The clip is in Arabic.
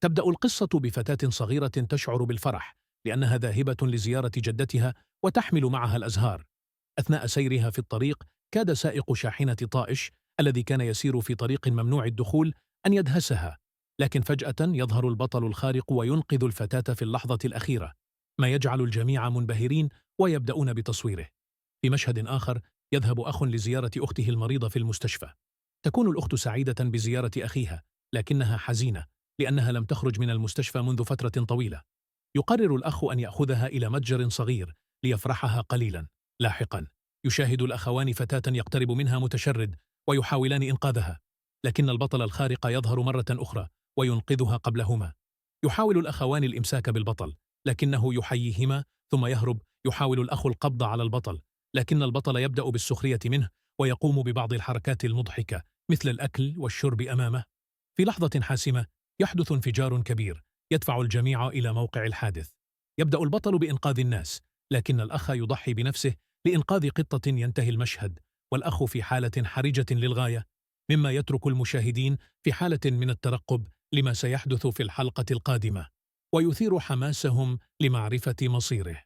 تبدأ القصة بفتاة صغيرة تشعر بالفرح لأنها ذاهبة لزيارة جدتها وتحمل معها الأزهار. أثناء سيرها في الطريق كاد سائق شاحنة طائش الذي كان يسير في طريق ممنوع الدخول أن يدهسها، لكن فجأة يظهر البطل الخارق وينقذ الفتاة في اللحظة الأخيرة، ما يجعل الجميع منبهرين ويبدأون بتصويره. في مشهد آخر يذهب أخ لزيارة أخته المريضة في المستشفى. تكون الأخت سعيدة بزيارة أخيها، لكنها حزينة لأنها لم تخرج من المستشفى منذ فترة طويلة. يقرر الأخ أن يأخذها إلى متجر صغير ليفرحها قليلا. لاحقا يشاهد الأخوان فتاة يقترب منها متشرد ويحاولان إنقاذها، لكن البطل الخارق يظهر مرة أخرى وينقذها قبلهما. يحاول الأخوان الإمساك بالبطل لكنه يحييهما ثم يهرب. يحاول الأخ القبض على البطل، لكن البطل يبدأ بالسخرية منه ويقوم ببعض الحركات المضحكة مثل الأكل والشرب أمامه. في لحظة حاسمة يحدث انفجار كبير يدفع الجميع إلى موقع الحادث. يبدأ البطل بإنقاذ الناس، لكن الأخ يضحي بنفسه لإنقاذ قطة. ينتهي المشهد والأخ في حالة حرجة للغاية، مما يترك المشاهدين في حالة من الترقب لما سيحدث في الحلقة القادمة ويثير حماسهم لمعرفة مصيره.